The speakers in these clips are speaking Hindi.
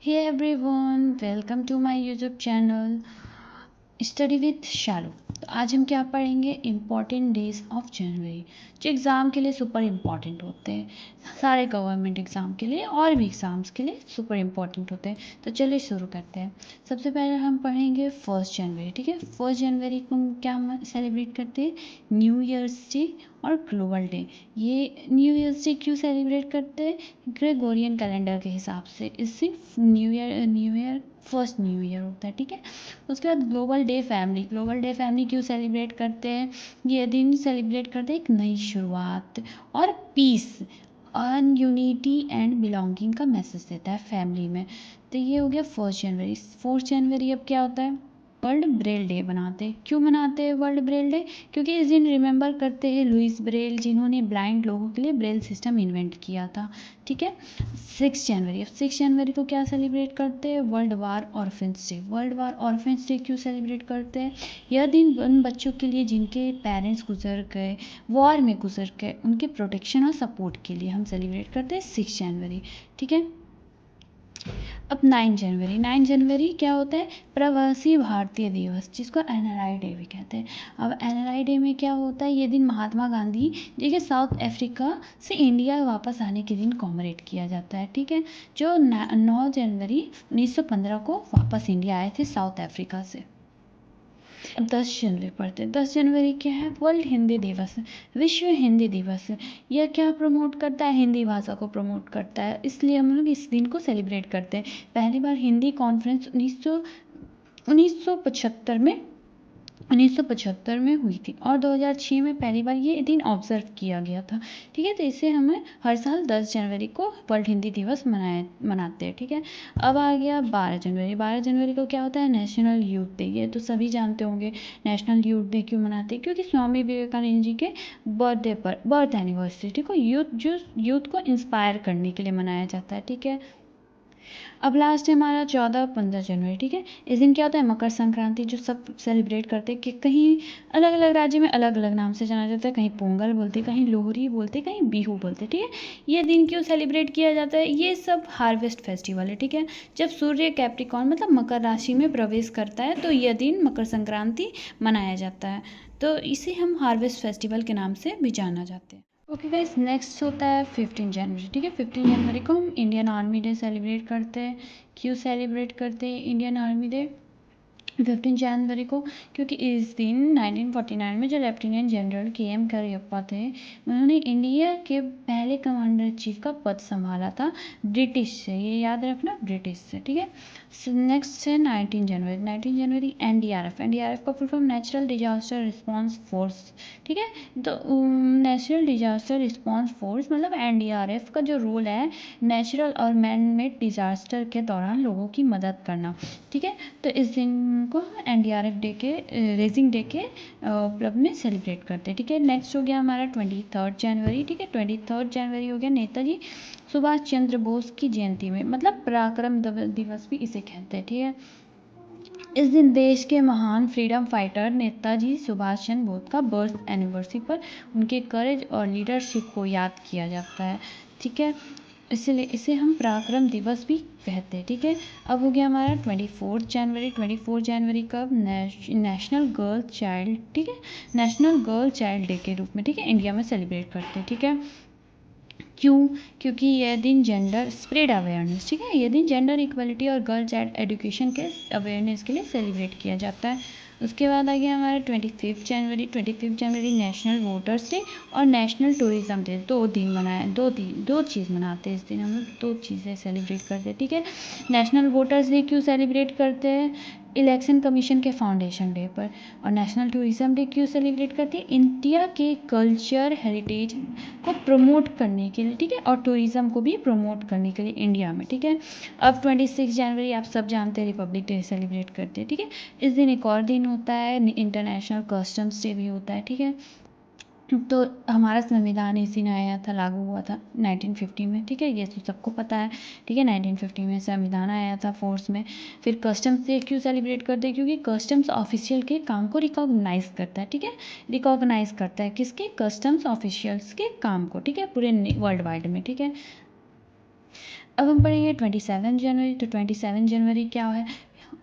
Hey everyone, welcome to my YouTube channel study with Shalu. तो आज हम क्या पढ़ेंगे, इम्पॉर्टेंट डेज ऑफ जनवरी, जो एग्ज़ाम के लिए सुपर इम्पॉर्टेंट होते हैं, सारे गवर्नमेंट एग्ज़ाम के लिए और भी एग्ज़ाम्स के लिए सुपर इम्पॉर्टेंट होते हैं। तो चलिए शुरू करते हैं। सबसे पहले हम पढ़ेंगे 1 जनवरी। ठीक है, 1 जनवरी को हम क्या सेलिब्रेट करते हैं, न्यू ईयर्स डे और ग्लोबल डे। ये न्यू ईयर्स डे क्यों सेलिब्रेट करते हैं, ग्रेगोरियन कैलेंडर के हिसाब से इससे new year first new year होता है। ठीक है, उसके बाद ग्लोबल डे फैमिली क्यों सेलिब्रेट करते हैं, ये दिन सेलिब्रेट करते हैं एक नई शुरुआत और पीस और यूनिटी एंड बिलोंगिंग का मैसेज देता है फैमिली में। तो ये हो गया 1 जनवरी। 4 जनवरी अब क्या होता है, वर्ल्ड ब्रेल डे बनाते हैं। क्यों मनाते हैं वर्ल्ड ब्रेल डे, क्योंकि इस दिन रिमेंबर करते हैं लुइस ब्रेल, जिन्होंने ब्लाइंड लोगों के लिए ब्रेल सिस्टम इन्वेंट किया था। ठीक है, 6 जनवरी। अब 6 जनवरी को क्या सेलिब्रेट करते हैं, world war orphans day. World war orphans day क्यों सेलिब्रेट करते हैं, यह दिन उन बच्चों के लिए जिनके पेरेंट्स गुजर गए, वॉर में गुजर गए, उनके प्रोटेक्शन और सपोर्ट के लिए हम सेलिब्रेट करते हैं 6 जनवरी। ठीक है, अब 9 जनवरी। 9 जनवरी क्या होता है, प्रवासी भारतीय दिवस, जिसको एनआरआई डे भी कहते हैं। अब एनआरआई डे में क्या होता है, ये दिन महात्मा गांधी जी के साउथ अफ्रीका से इंडिया वापस आने के दिन कॉमरेट किया जाता है। ठीक है, जो 9 जनवरी 1915 को वापस इंडिया आए थे साउथ अफ्रीका से। अब 10 जनवरी पढ़ते हैं। 10 जनवरी क्या है, वर्ल्ड हिंदी दिवस, विश्व हिंदी दिवस। यह क्या प्रमोट करता है, हिंदी भाषा को प्रमोट करता है, इसलिए हम लोग इस दिन को सेलिब्रेट करते हैं। पहली बार हिंदी कॉन्फ्रेंस 1975 में हुई थी और 2006 में पहली बार ये दिन ऑब्जर्व किया गया था। ठीक है, तो इसे हमें हर साल 10 जनवरी को वर्ल्ड हिंदी दिवस मनाते हैं। ठीक है, अब आ गया 12 जनवरी। 12 जनवरी को क्या होता है, नेशनल यूथ डे। ये तो सभी जानते होंगे। नेशनल यूथ डे क्यों मनाते हैं, क्योंकि स्वामी विवेकानंद जी के बर्थडे पर, बर्थ एनिवर्सरी, ठीक है, यूथ को इंस्पायर करने के लिए मनाया जाता है। ठीक है, अब लास्ट है हमारा 14-15 जनवरी। ठीक है, इस दिन क्या होता है, मकर संक्रांति, जो सब सेलिब्रेट करते हैं। कि कहीं अलग अलग राज्य में अलग अलग नाम से जाना जाता है, कहीं पोंगल बोलते, कहीं लोहरी बोलते, कहीं बिहू बोलते। ठीक है, ये दिन क्यों सेलिब्रेट किया जाता है, ये सब हार्वेस्ट फेस्टिवल है। ठीक है, जब सूर्य कैप्रिकॉर्न मतलब मकर राशि में प्रवेश करता है तो यह दिन मकर संक्रांति मनाया जाता है। तो इसे हम हार्वेस्ट फेस्टिवल के नाम से भी जाना जाते हैं। ओके गाइस, नेक्स्ट होता है 15 जनवरी। ठीक है, 15 जनवरी को हम इंडियन आर्मी डे सेलिब्रेट करते हैं। क्यों सेलिब्रेट करते हैं इंडियन आर्मी डे 15 जनवरी को, क्योंकि इस दिन 1949 में जो लेफ्टिनेंट जनरल KM करियप्पा थे, उन्होंने इंडिया के पहले कमांडर चीफ का पद संभाला था ब्रिटिश से, ये याद रखना, ब्रिटिश से। ठीक है, नेक्स्ट है 19 जनवरी। 19 जनवरी NDRF का full form natural disaster response force. ठीक है, तो नेचुरल डिजास्टर रिस्पॉन्स फोर्स मतलब NDRF का जो रोल है, नेचुरल और मैन मेड डिजास्टर के दौरान लोगों की मदद करना। ठीक है, तो इस दिन को NDRF डे के रेजिंग डे के उपलब्ध में सेलिब्रेट करते हैं। ठीक है, नेक्स्ट हो गया हमारा 23 जनवरी। ठीक है, 23 जनवरी हो गया नेताजी सुभाष चंद्र बोस की जयंती में, मतलब पराक्रम दिवस भी इसे कहते हैं। ठीक है, इस दिन देश के महान फ्रीडम फाइटर नेताजी सुभाष चंद्र बोस का बर्थ एनिवर्सरी पर उनके करेज और लीडरशिप को याद किया जाता है। ठीक है, इसलिए इसे हम पराक्रम दिवस भी कहते हैं। ठीक है, अब हो गया हमारा 24 जनवरी। 24 जनवरी कब, नेशनल गर्ल चाइल्ड, ठीक है, नेशनल गर्ल चाइल्ड डे के रूप में, ठीक है, इंडिया में सेलिब्रेट करते हैं। ठीक है, क्यों, क्योंकि यह दिन जेंडर स्प्रेड अवेयरनेस, ठीक है, यह दिन जेंडर इक्वलिटी और गर्ल चाइल्ड एजुकेशन के अवेयरनेस के लिए सेलिब्रेट किया जाता है। उसके बाद आ गया हमारा 25 जनवरी। 25 जनवरी नेशनल वोटर्स डे और नेशनल टूरिज्म डे। दो चीज़ मनाते हैं इस दिन, हम लोग दो चीज़ें सेलिब्रेट करते हैं। ठीक है, नेशनल वोटर्स डे क्यों सेलिब्रेट करते हैं, इलेक्शन कमीशन के फाउंडेशन डे पर। और नेशनल टूरिज्म डे क्यों सेलिब्रेट करते हैं, इंडिया के कल्चर हेरिटेज को प्रमोट करने के लिए। ठीक है, और टूरिज़्म को भी प्रमोट करने के लिए इंडिया में। ठीक है, अब 26 जनवरी आप सब जानते हैं, रिपब्लिक डे सेलिब्रेट करते हैं। ठीक है, इस दिन एक और दिन होता है, इंटरनेशनल कस्टम्स डे भी होता है। ठीक है, तो हमारा संविधान इसी में आया था, लागू हुआ था 1950 में। ठीक है, ये तो सबको पता है। ठीक है, 1950 में संविधान आया था फोर्स में। फिर कस्टम्स डे क्यों सेलिब्रेट करते हैं, क्योंकि कस्टम्स ऑफिशियल के काम को रिकॉग्नाइज करता है। ठीक है, रिकॉग्नाइज करता है किसके, कस्टम्स ऑफिशियल्स के काम को। ठीक है, पूरे वर्ल्ड वाइड में। ठीक है, अब हम पढ़ेंगे 27 जनवरी। तो 27 जनवरी क्या है?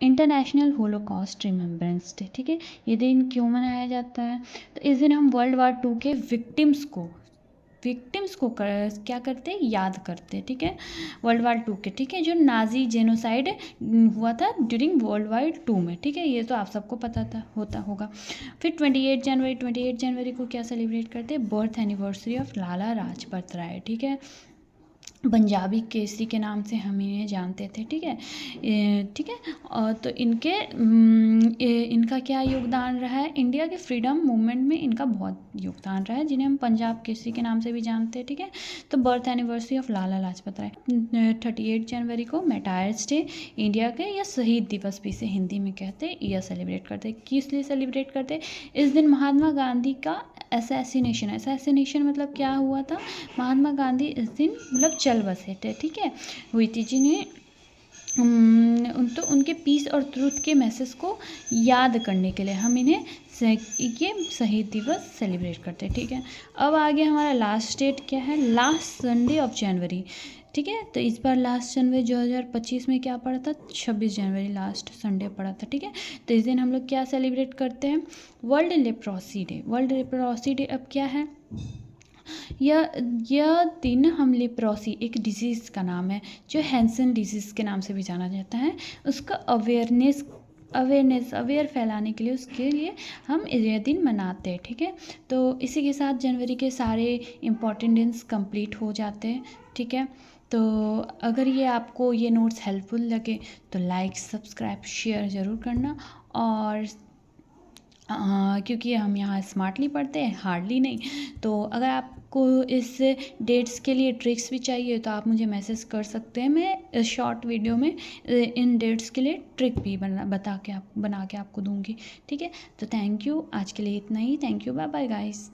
International Holocaust remembrance day. ठीक है, ये दिन क्यों मनाया जाता है? तो इस दिन हम वर्ल्ड वार 2 के विक्टिम्स को क्या करते हैं? याद करते हैं। ठीक है, वर्ल्ड वार 2 के, ठीक है, जो नाजी जेनोसाइड हुआ था ड्यूरिंग वर्ल्ड वार 2 में। ठीक है, ये तो आप सबको पता था, होता होगा। फिर 28 जनवरी को क्या सेलिब्रेट करते हैं? Birth anniversary of Lala Lajpat Rai. ठीक है, पंजाबी केसरी के नाम से हम इन्हें जानते थे। ठीक है, ठीक है। और तो इनका क्या योगदान रहा है? इंडिया के फ्रीडम मूवमेंट में इनका बहुत योगदान रहा है, जिन्हें हम पंजाब केसरी के नाम से भी जानते हैं। ठीक है, तो birth anniversary of Lala Lajpat Rai. 38 जनवरी को मैटायर्स डे, इंडिया के, या शहीद दिवस भी से हिंदी में कहते हैं, यह सेलिब्रेट करते हैं। किस लिए सेलिब्रेट करते हैं? इस दिन महात्मा गांधी का असैसिनेशन मतलब क्या हुआ था? महात्मा गांधी इस दिन मतलब चल बसे थे। ठीक है, हुई थी, जिन्हें तो उनके पीस और ट्रुथ के मैसेज को याद करने के लिए हम इन्हें ये शहीद दिवस सेलिब्रेट करते हैं। ठीक है, अब आगे हमारा लास्ट डेट क्या है? Last Sunday of January. ठीक है, तो इस बार लास्ट जनवरी 2025 में क्या पड़ा था? 26 जनवरी लास्ट संडे पड़ा था। ठीक है, तो इस दिन हम लोग क्या सेलिब्रेट करते हैं? World leprosy day. World leprosy day अब क्या है? यह दिन हम लेप्रोसी, एक डिजीज़ का नाम है जो हैंसन डिजीज़ के नाम से भी जाना जाता है, उसका अवेयर फैलाने के लिए, उसके लिए हम यह दिन मनाते हैं। ठीक है, तो इसी के साथ जनवरी के सारे इम्पॉर्टेंट दिन्स कंप्लीट हो जाते हैं। ठीक है, तो अगर ये आपको ये नोट्स हेल्पफुल लगे तो लाइक, सब्सक्राइब, शेयर ज़रूर करना। और क्योंकि हम यहाँ स्मार्टली पढ़ते हैं, हार्डली नहीं। तो अगर आपको इस डेट्स के लिए ट्रिक्स भी चाहिए तो आप मुझे मैसेज कर सकते हैं। मैं शॉर्ट वीडियो में इन डेट्स के लिए ट्रिक भी बना के आपको दूंगी। ठीक है, तो थैंक यू, आज के लिए इतना ही। Thank you, bye bye guys.